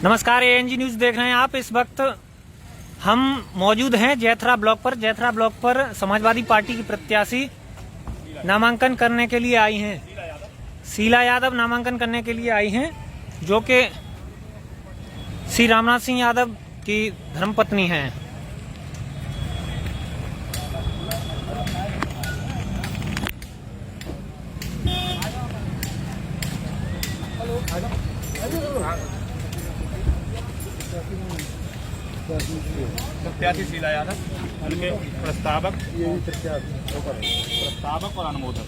नमस्कार, एएनजी न्यूज देख रहे हैं आप। इस वक्त हम मौजूद हैं जैथरा ब्लॉक पर। जैथरा ब्लॉक पर समाजवादी पार्टी की प्रत्याशी नामांकन करने के लिए आई हैं। शीला यादव नामांकन करने के लिए आई हैं, जो कि श्री रामनाथ सिंह यादव की धर्मपत्नी हैं। प्रत्याशी शीला यादव, उनके प्रस्तावक और अनुमोदक।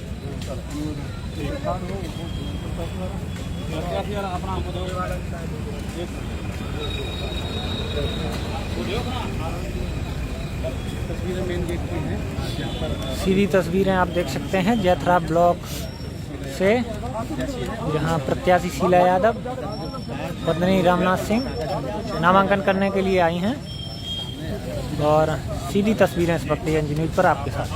सीधी तस्वीरें आप देख सकते हैं जैथरा ब्लॉक से, जहां प्रत्याशी शीला यादव पत्नी रामनाथ सिंह नामांकन करने के लिए आई हैं। और सीधी तस्वीरें इस वक्त एएनजी न्यूज पर आपके साथ।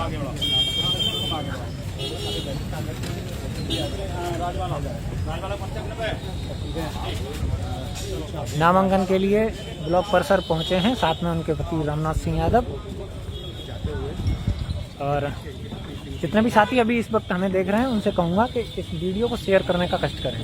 नामांकन के लिए ब्लॉक परिसर पहुंचे हैं, साथ में उनके पति रामनाथ सिंह यादव। और जितने भी साथी अभी इस वक्त हमें देख रहे हैं, उनसे कहूँगा कि इस वीडियो को शेयर करने का कष्ट करें।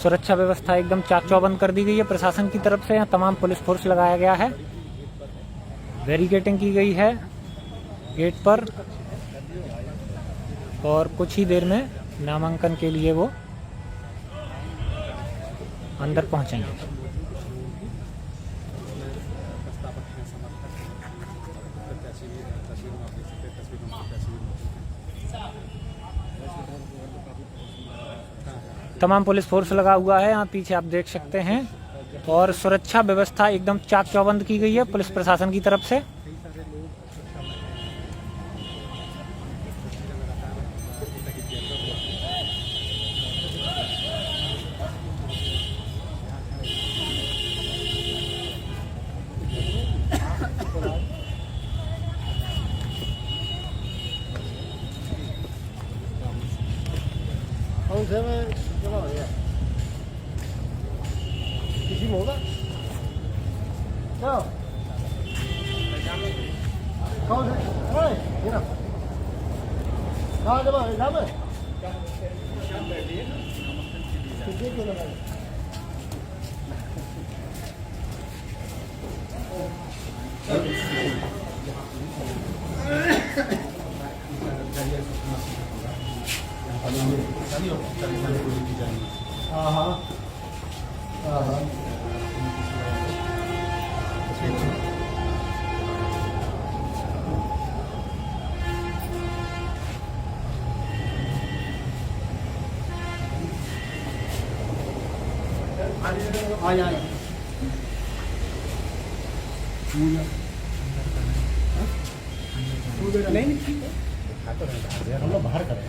सुरक्षा व्यवस्था एकदम चाक चौबंद कर दी गई है प्रशासन की तरफ से। यहाँ तमाम पुलिस फोर्स लगाया गया है, बैरिकेडिंग की गई है गेट पर। और कुछ ही देर में नामांकन के लिए वो अंदर पहुंचेंगे। तमाम पुलिस फोर्स लगा हुआ है, यहाँ पीछे आप देख सकते हैं। और सुरक्षा व्यवस्था एकदम चाक चौबंद की गई है पुलिस प्रशासन की तरफ से। किसी में होगा क्या? कौन है? ये ना कहाँ जमा है? यहाँ में कितने क्यों लगा? हाँ हाँ हाँ हाँ नहीं ठीक है, हम लोग बाहर करें।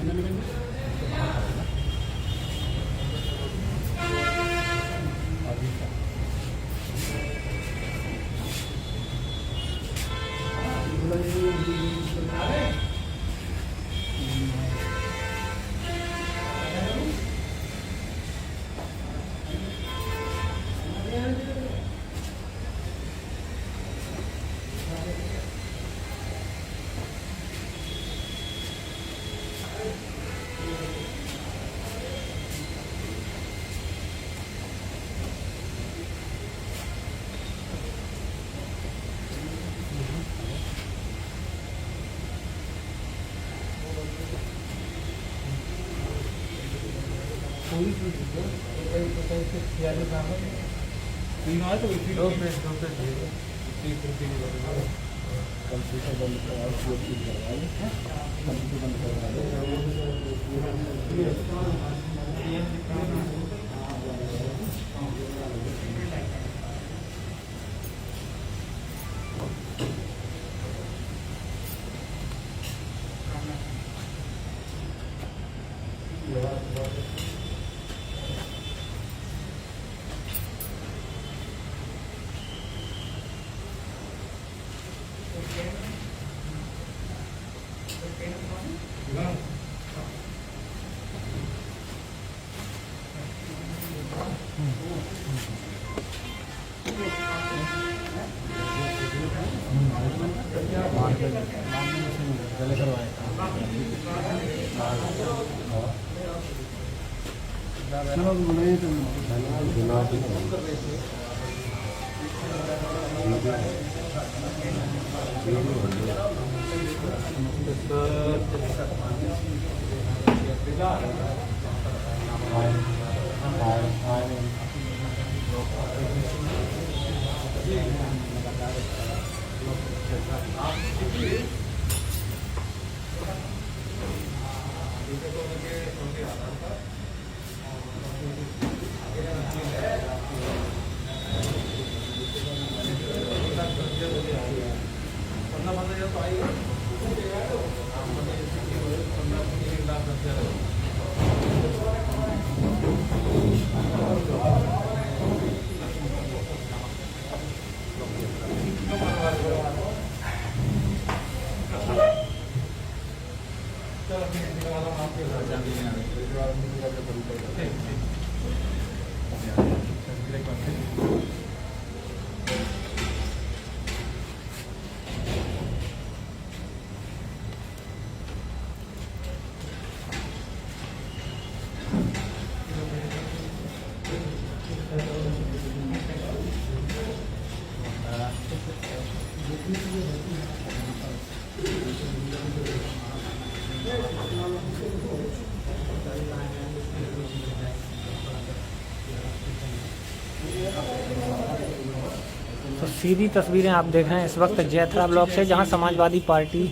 तो सीधी तस्वीरें आप देख रहे हैं इस वक्त जैथरा ब्लॉक से, जहां समाजवादी पार्टी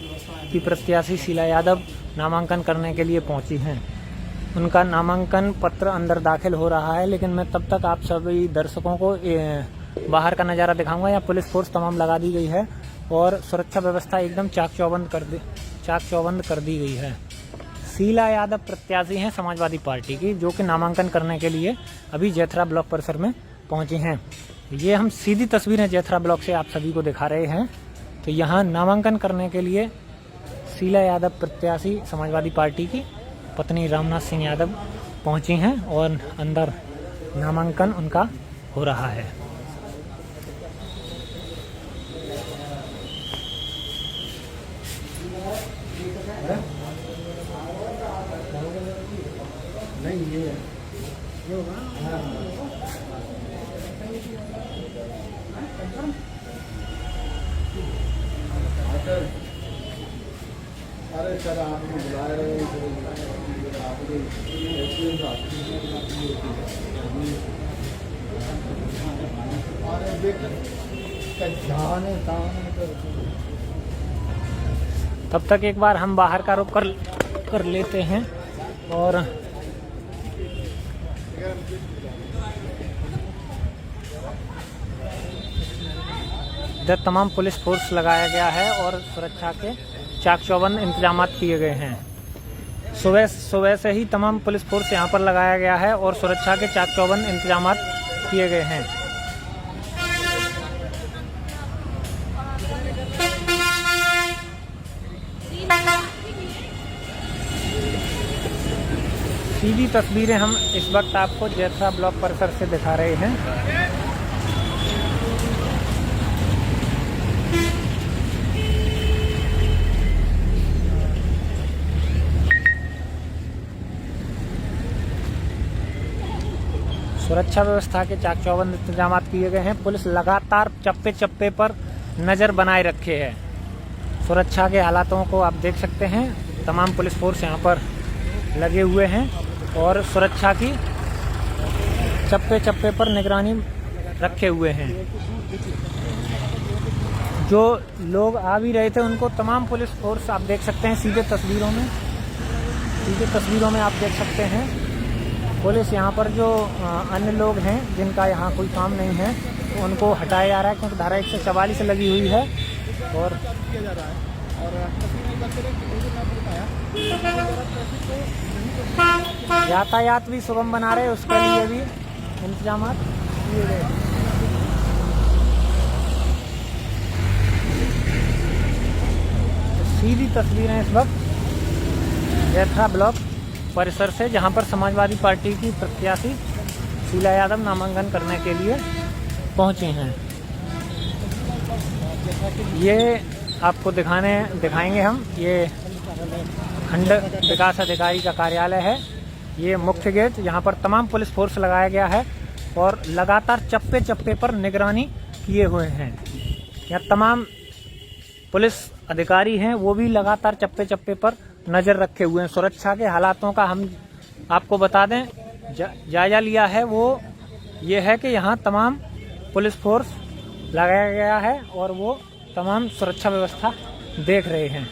की प्रत्याशी शीला यादव नामांकन करने के लिए पहुंची हैं। उनका नामांकन पत्र अंदर दाखिल हो रहा है, लेकिन मैं तब तक आप सभी दर्शकों को बाहर का नज़ारा दिखाऊंगा। यहाँ पुलिस फोर्स तमाम लगा दी गई है और सुरक्षा व्यवस्था एकदम चाक चौबंद कर दी गई है। शीला यादव प्रत्याशी हैं समाजवादी पार्टी की, जो कि नामांकन करने के लिए अभी जैथरा ब्लॉक परिसर में पहुंची हैं। ये हम सीधी तस्वीरें जैथरा ब्लॉक से आप सभी को दिखा रहे हैं। तो यहाँ नामांकन करने के लिए शीला यादव प्रत्याशी समाजवादी पार्टी की पत्नी रामनाथ सिंह यादव पहुंची हैं और अंदर नामांकन उनका हो रहा है। नहीं ये अरे सर आप बुला रहे हैं तब तक एक बार हम बाहर का रुख कर लेते हैं और इधर तमाम पुलिस फोर्स लगाया गया है और सुरक्षा के चाक चौबंद इंतजाम किए गए हैं। सुबह से ही तमाम पुलिस फोर्स यहाँ पर लगाया गया है और सुरक्षा के चाक चौबंद इंतजाम किए गए हैं। सीधी तस्वीरें हम इस वक्त आपको जैथरा ब्लॉक परिसर से दिखा रहे हैं। सुरक्षा व्यवस्था के चाक चौबंद इंतजाम किए गए हैं। पुलिस लगातार चप्पे चप्पे पर नज़र बनाए रखे है। सुरक्षा के हालातों को आप देख सकते हैं। तमाम पुलिस फोर्स यहाँ पर लगे हुए हैं और सुरक्षा की चप्पे चप्पे पर निगरानी रखे हुए हैं। जो लोग आ भी रहे थे उनको तमाम पुलिस फोर्स आप देख सकते हैं सीधे तस्वीरों में आप देख सकते हैं। पुलिस यहाँ पर जो अन्य लोग हैं जिनका यहाँ कोई काम नहीं है तो उनको हटाया जा रहा है, क्योंकि धारा 144 से लगी हुई है और यातायात भी सुगम बना रहे, उसके लिए भी इंतजाम किए गए। तो सीधी तस्वीरें इस वक्त जैथरा ब्लॉक परिसर से, जहां पर समाजवादी पार्टी की प्रत्याशी शीला यादव नामांकन करने के लिए पहुंची हैं। ये आपको दिखाएंगे हम। ये खंड विकास अधिकारी का कार्यालय है। ये मुख्य गेट, यहाँ पर तमाम पुलिस फोर्स लगाया गया है और लगातार चप्पे चप्पे पर निगरानी किए हुए हैं। यहाँ तमाम पुलिस अधिकारी हैं, वो भी लगातार चप्पे चप्पे पर नजर रखे हुए हैं। सुरक्षा के हालातों का हम आपको बता दें, जायजा लिया है वो ये है कि यहाँ तमाम पुलिस फोर्स लगाया गया है और वो तमाम सुरक्षा व्यवस्था देख रहे हैं।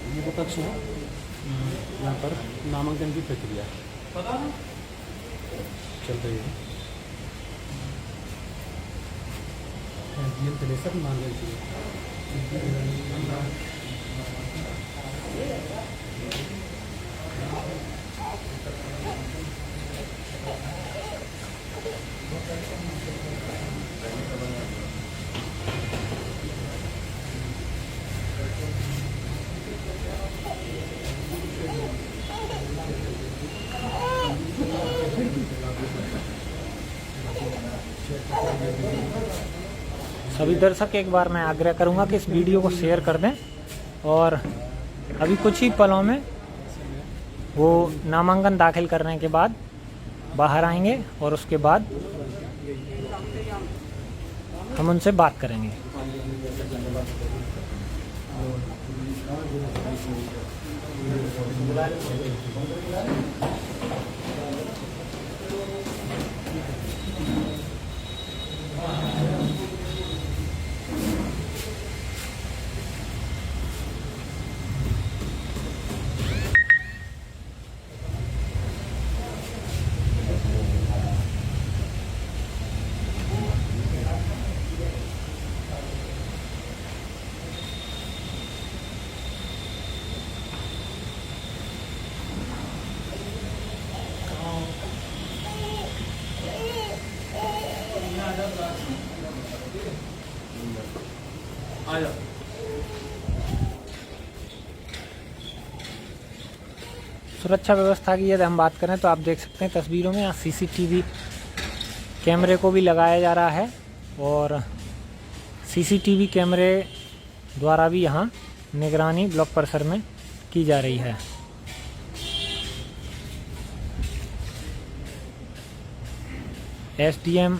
ये विपक्ष है यहाँ पर नामांकन की प्रक्रिया चल रही है। सब मान लीजिए सभी दर्शक एक बार मैं आग्रह करूंगा कि इस वीडियो को शेयर कर दें और अभी कुछ ही पलों में वो नामांकन दाखिल करने के बाद बाहर आएंगे और उसके बाद हम उनसे बात करेंगे। सुरक्षा व्यवस्था की यदि हम बात करें तो आप देख सकते हैं तस्वीरों में, यहाँ सीसीटीवी कैमरे को भी लगाया जा रहा है और सीसीटीवी कैमरे द्वारा भी यहाँ निगरानी ब्लॉक परिसर में की जा रही है। एसडीएम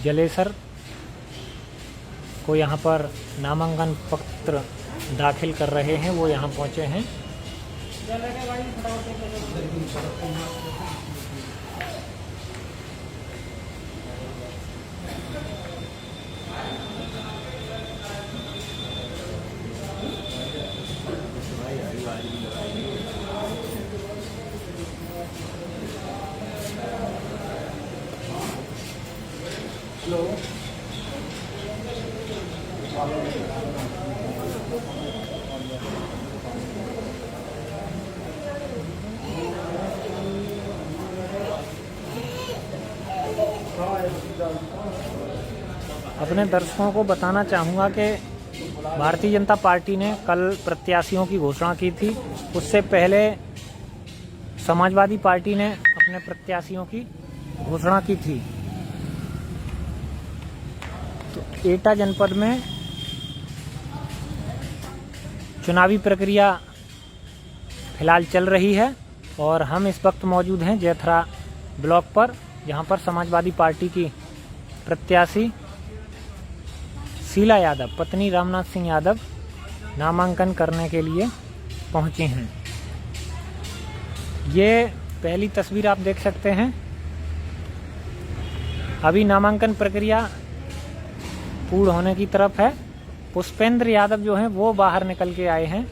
जलेसर को यहाँ पर नामांकन पत्र दाखिल कर रहे हैं, वो यहाँ पहुँचे हैं। अपने दर्शकों को बताना चाहूँगा कि भारतीय जनता पार्टी ने कल प्रत्याशियों की घोषणा की थी। उससे पहले समाजवादी पार्टी ने अपने प्रत्याशियों की घोषणा की थी। तो एटा जनपद में चुनावी प्रक्रिया फिलहाल चल रही है और हम इस वक्त मौजूद हैं जैथरा ब्लॉक पर, जहां पर समाजवादी पार्टी की प्रत्याशी शीला यादव, पत्नी रामनाथ सिंह यादव, नामांकन करने के लिए पहुंची हैं। ये पहली तस्वीर आप देख सकते हैं। अभी नामांकन प्रक्रिया पूर्ण होने की तरफ है। पुष्पेंद्र यादव जो हैं वो बाहर निकल के आए हैं।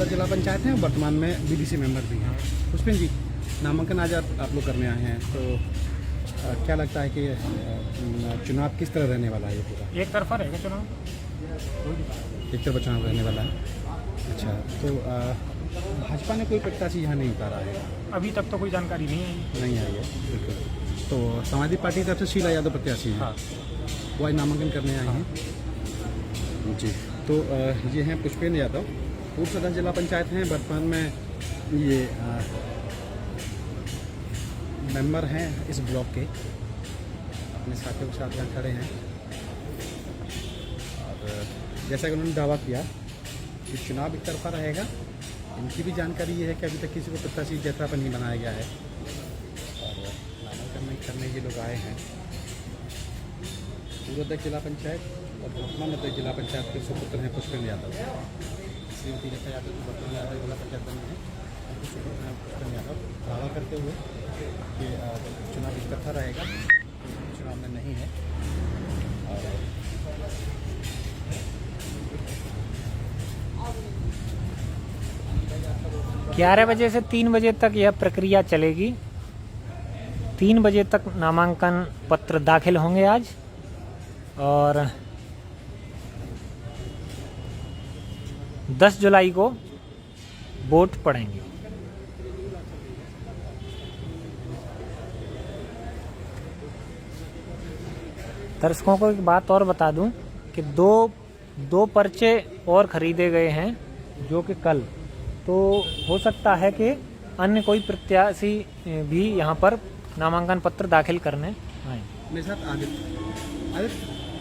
पूर्वदा जिला पंचायत हैं और वर्तमान में बीडीसी मेंबर भी हैं। पुष्पेंद्र जी, नामांकन आज आप लोग करने आए हैं, तो क्या लगता है कि चुनाव किस तरह रहने वाला है? ये पूरा एक तरफा रहेगा चुनाव, एक तरफा चुनाव रहने वाला है। अच्छा, तो भाजपा ने कोई प्रत्याशी यहाँ नहीं उतारा है? अभी तक तो कोई जानकारी नहीं आई। नहीं आई है, बिल्कुल। तो समाजवादी पार्टी की तरफ से शीला यादव प्रत्याशी हैं, हाँ। वो आज नामांकन करने आए हैं जी। तो ये हैं पुष्पेंद्र यादव, पूर्व सदस्य जिला पंचायत हैं, वर्तमान में ये मेंबर हैं इस ब्लॉक के, अपने साथियों के साथ यहाँ खड़े हैं। और जैसा कि उन्होंने दावा किया कि चुनाव एक तरफा रहेगा, इनकी भी जानकारी ये है कि अभी तक किसी को प्रत्याशी जैसा पर नहीं बनाया गया है। और नामांकन करने ये लोग आए हैं। पूर्व अध्यक्ष जिला पंचायत और वर्तमान अध्यक्ष जिला पंचायत के सुपुत्र हैं पुष्पेंद्र यादव। श्रीमती रेखा यादव को वर्तमान यादव जिला पंचायत बने हैं, पुष्पेंद्र यादव दावा करते हुए कि चुनाव एक तरफा रहेगा, चुनाव में नहीं है। और 11 बजे से 3 बजे तक यह प्रक्रिया चलेगी। 3 बजे तक नामांकन पत्र दाखिल होंगे आज, और 10 जुलाई को वोट पड़ेंगे। दर्शकों को एक बात और बता दूं कि दो पर्चे और खरीदे गए हैं, जो कि कल, तो हो सकता है कि अन्य कोई प्रत्याशी भी यहाँ पर नामांकन पत्र दाखिल करने आए। मेरे साथ आदित्य,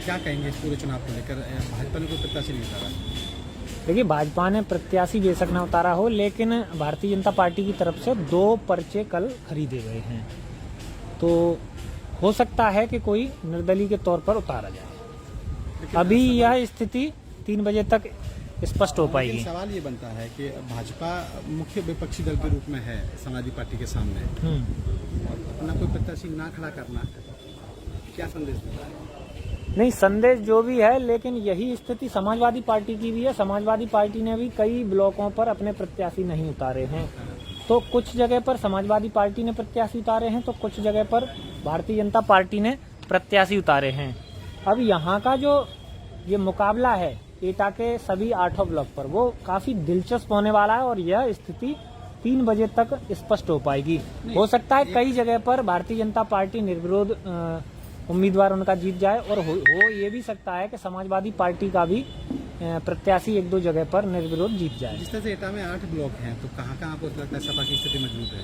क्या कहेंगे इस पूरे चुनाव को लेकर? भाजपा ने कोई प्रत्याशी नहीं उतारा? देखिए, भाजपा ने प्रत्याशी बेशक न उतारा हो, लेकिन भारतीय जनता पार्टी की तरफ से 2 पर्चे कल खरीदे गए हैं, तो हो सकता है कि कोई निर्दलीय के तौर पर उतारा जाए। अभी यह स्थिति 3 बजे तक स्पष्ट हो पाएगी। लेकिन सवाल ये बनता है कि भाजपा मुख्य विपक्षी दल के रूप में है समाजवादी पार्टी के सामने, और अपना कोई प्रत्याशी ना खड़ा करना क्या संदेश देता है? नहीं, संदेश जो भी है, लेकिन यही स्थिति समाजवादी पार्टी की भी है। समाजवादी पार्टी ने भी कई ब्लॉकों पर अपने प्रत्याशी नहीं उतारे हैं, तो कुछ जगह पर समाजवादी पार्टी ने प्रत्याशी उतारे हैं, तो कुछ जगह पर भारतीय जनता पार्टी ने प्रत्याशी उतारे हैं। अब यहाँ का जो ये मुकाबला है एटा के सभी 8 ब्लॉक पर, वो काफी दिलचस्प होने वाला है, और यह स्थिति 3 बजे तक स्पष्ट हो पाएगी। हो सकता है कई जगह पर भारतीय जनता पार्टी निर्विरोध उम्मीदवार उनका जीत जाए, और हो ये भी सकता है कि समाजवादी पार्टी का भी प्रत्याशी 1-2 जगह पर निर्विरोध जीत जाए। जिस तरह से एटा में 8 ब्लॉक हैं, तो कहाँ कहाँ आपको लगता है सपा की स्थिति मजबूत है?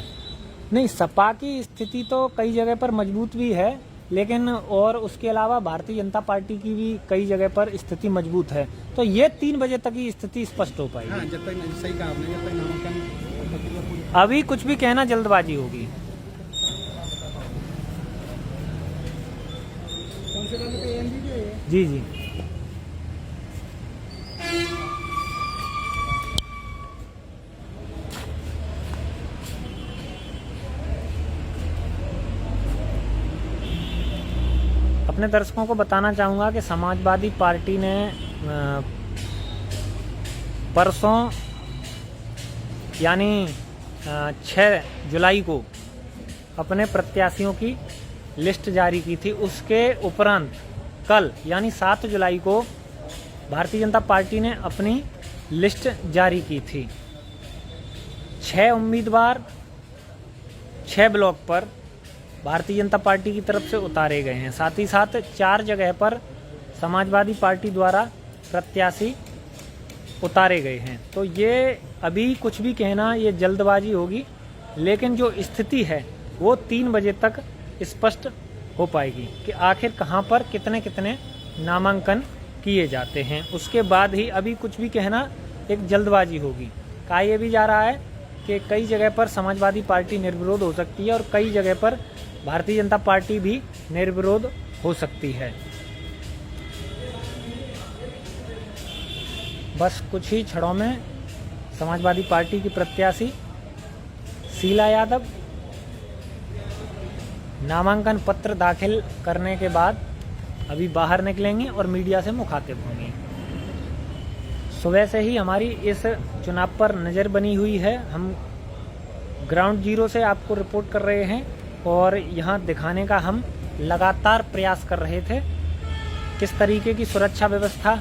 नहीं, सपा की स्थिति तो कई जगह पर मजबूत भी है, लेकिन और उसके अलावा भारतीय जनता पार्टी की भी कई जगह पर स्थिति मजबूत है, तो ये 3 बजे तक ही स्थिति स्पष्ट हो पाएगी। हाँ, जब तक सही कहा आपने, जब तक नामांकन अभी कुछ भी कहना जल्दबाजी होगी। जी जी, अपने दर्शकों को बताना चाहूँगा कि समाजवादी पार्टी ने परसों यानी 6 जुलाई को अपने प्रत्याशियों की लिस्ट जारी की थी। उसके उपरांत कल यानी 7 जुलाई को भारतीय जनता पार्टी ने अपनी लिस्ट जारी की थी। 6 उम्मीदवार 6 ब्लॉक पर भारतीय जनता पार्टी की तरफ से उतारे गए हैं। साथ ही साथ 4 जगह पर समाजवादी पार्टी द्वारा प्रत्याशी उतारे गए हैं। तो ये अभी कुछ भी कहना ये जल्दबाजी होगी, लेकिन जो स्थिति है वो 3 बजे तक स्पष्ट हो पाएगी कि आखिर कहां पर कितने कितने नामांकन किए जाते हैं। उसके बाद ही अभी कुछ भी कहना एक जल्दबाजी होगी। कहा यह भी जा रहा है कि कई जगह पर समाजवादी पार्टी निर्विरोध हो सकती है और कई जगह पर भारतीय जनता पार्टी भी निर्विरोध हो सकती है। बस कुछ ही क्षणों में समाजवादी पार्टी की प्रत्याशी शीला यादव नामांकन पत्र दाखिल करने के बाद अभी बाहर निकलेंगी और मीडिया से मुखातिब होंगी। सुबह से ही हमारी इस चुनाव पर नज़र बनी हुई है। हम ग्राउंड जीरो से आपको रिपोर्ट कर रहे हैं और यहाँ दिखाने का हम लगातार प्रयास कर रहे थे किस तरीके की सुरक्षा व्यवस्था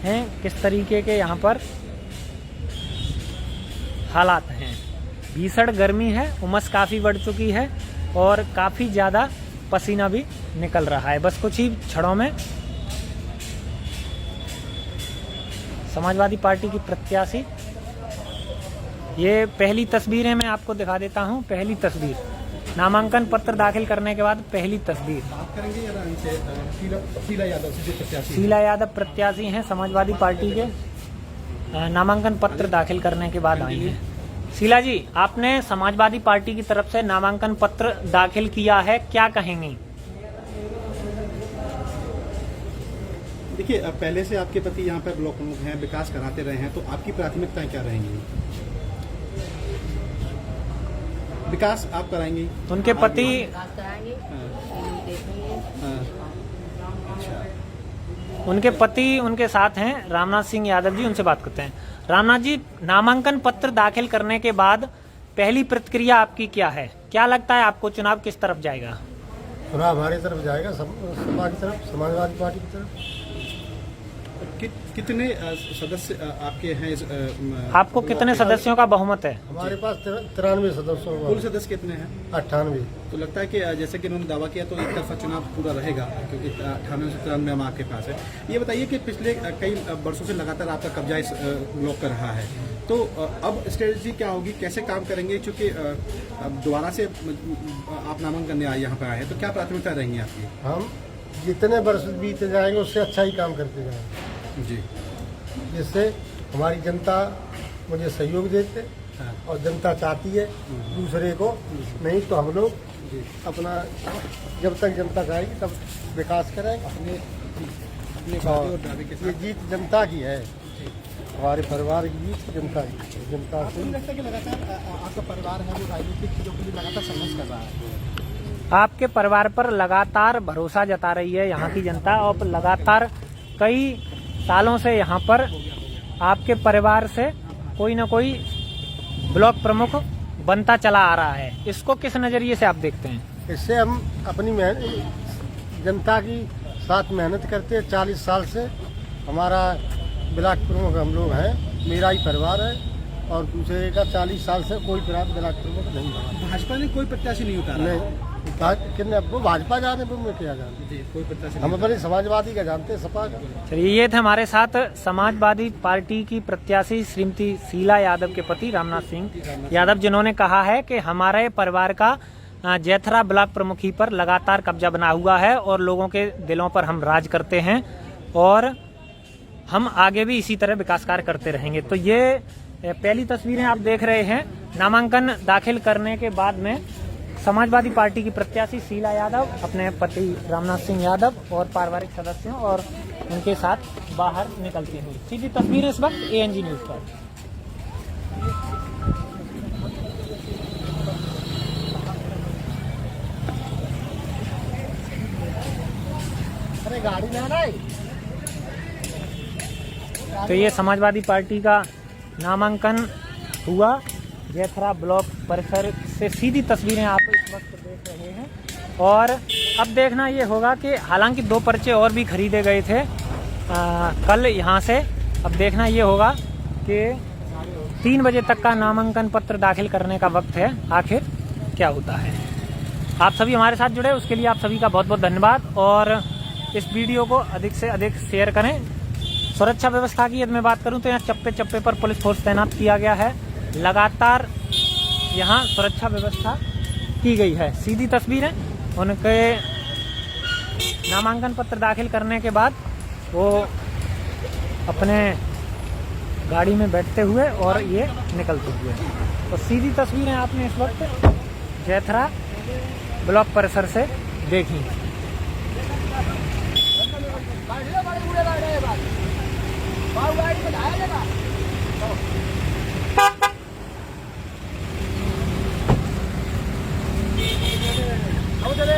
है, किस तरीके के यहाँ पर हालात हैं। भीषण गर्मी है, उमस काफ़ी बढ़ चुकी है और काफ़ी ज़्यादा पसीना भी निकल रहा है। बस कुछ ही क्षणों में समाजवादी पार्टी की प्रत्याशी, ये पहली तस्वीरें मैं आपको दिखा देता हूं। पहली तस्वीर नामांकन पत्र दाखिल करने के बाद पहली तस्वीर। बात करेंगे या इनसे शीला यादव से, जो प्रत्याशी शीला यादव प्रत्याशी हैं समाजवादी पार्टी के, नामांकन पत्र दाखिल करने के बाद आई हैं। शीला जी, आपने समाजवादी पार्टी की तरफ से नामांकन पत्र दाखिल किया है, क्या कहेंगी? देखिए, पहले से आपके पति यहाँ पर ब्लॉक प्रमुख हैं, विकास कराते रहे हैं, तो आपकी प्राथमिकताएं क्या रहेंगी? विकास आप कराएंगे? उनके पति उनके पति उनके साथ हैं रामनाथ सिंह यादव जी, उनसे बात करते हैं। रामनाथ जी, नामांकन पत्र दाखिल करने के बाद पहली प्रतिक्रिया आपकी क्या है? क्या लगता है आपको चुनाव किस तरफ जाएगा? चुनाव हमारी तरफ जाएगा, सपा की तरफ, समाजवादी पार्टी की तरफ। कितने सदस्य आपके हैं इस आपको कितने सदस्यों का बहुमत है? हमारे पास 93 सदस्यों का। कुल सदस्य कितने हैं? 98। तो लगता है कि जैसे कि उन्होंने दावा किया तो एक तरफा चुनाव पूरा रहेगा, क्योंकि 98 से 93 हम आपके पास है। ये बताइए कि पिछले कई वर्षों से लगातार आपका कब्जा इस ब्लॉक पर रहा है, तो अब स्ट्रेटजी क्या होगी, कैसे काम करेंगे? क्योंकि दोबारा से आप नामांकन करने आए, यहाँ पर आए हैं, तो क्या प्राथमिकता रहेंगी आपकी? हम जितने वर्ष बीते जाएंगे उससे अच्छा ही काम करते जाएंगे जी, जिससे हमारी जनता मुझे सहयोग देते और जनता चाहती है दूसरे को, नहीं तो हम लोग अपना जब तक जनता चाहेगी तब विकास करेंगे। अपने वादे और दावे के ये साथ जीत जनता की है, हमारे परिवार की जीत जनता की, जनता आपको नहीं लगता कि लगातार आपका परिवार है जो राजनीतिक चीजों के लिए लगातार संघर्ष कर रहा है? आपके परिवार पर लगातार भरोसा जता रही है यहाँ की जनता और लगातार कई सालों से यहाँ पर आपके परिवार से कोई न कोई ब्लॉक प्रमुख बनता चला आ रहा है। इसको किस नज़रिए से आप देखते हैं? इससे हम अपनी जनता की साथ मेहनत करते हैं। 40 साल से हमारा ब्लॉक प्रमुख हम लोग हैं, मेरा ही परिवार है, और दूसरे का 40 साल से कोई ब्लॉक प्रमुख नहीं बना। भाजपा ने कोई प्रत्याशी नहीं उतारा? नहीं, वो भाजपा जाने पर मैं क्या जानते जी, कोई प्रत्याशी हम अपने समाजवादी का जानते हैं, सपा का। चलिए, ये थे हमारे साथ समाजवादी पार्टी की प्रत्याशी श्रीमती शीला यादव के पति रामनाथ सिंह यादव, जिन्होंने कहा है कि हमारे परिवार का जैथरा ब्लॉक प्रमुखी पर लगातार कब्जा बना हुआ है और लोगों के दिलों पर हम राज करते हैं और हम आगे भी इसी तरह विकास कार्य करते रहेंगे। तो ये पहली तस्वीरें आप देख रहे हैं नामांकन दाखिल करने के बाद में समाजवादी पार्टी की प्रत्याशी शीला यादव अपने पति रामनाथ सिंह यादव और पारिवारिक सदस्यों और उनके साथ बाहर निकलती हुई। सीधी तस्वीरें इस वक्त ANG न्यूज पर। अरे गाड़ी में आना है। तो ये समाजवादी पार्टी का नामांकन हुआ जैथरा ब्लॉक परिसर से सीधी तस्वीरें आप इस वक्त देख रहे हैं। और अब देखना ये होगा कि हालांकि 2 पर्चे और भी खरीदे गए थे कल यहाँ से। अब देखना ये होगा कि 3 बजे तक का नामांकन पत्र दाखिल करने का वक्त है, आखिर क्या होता है। आप सभी हमारे साथ जुड़े, उसके लिए आप सभी का बहुत बहुत धन्यवाद और इस वीडियो को अधिक से अधिक शेयर करें। सुरक्षा व्यवस्था की यदि मैं बात करूं तो यहाँ चप्पे चप्पे पर पुलिस फोर्स तैनात किया गया है, लगातार यहाँ सुरक्षा व्यवस्था की गई है। सीधी तस्वीरें उनके नामांकन पत्र दाखिल करने के बाद वो अपने गाड़ी में बैठते हुए और ये निकलते हुए। तो सीधी तस्वीरें आपने इस वक्त जैथरा ब्लॉक परिसर से देखी। चले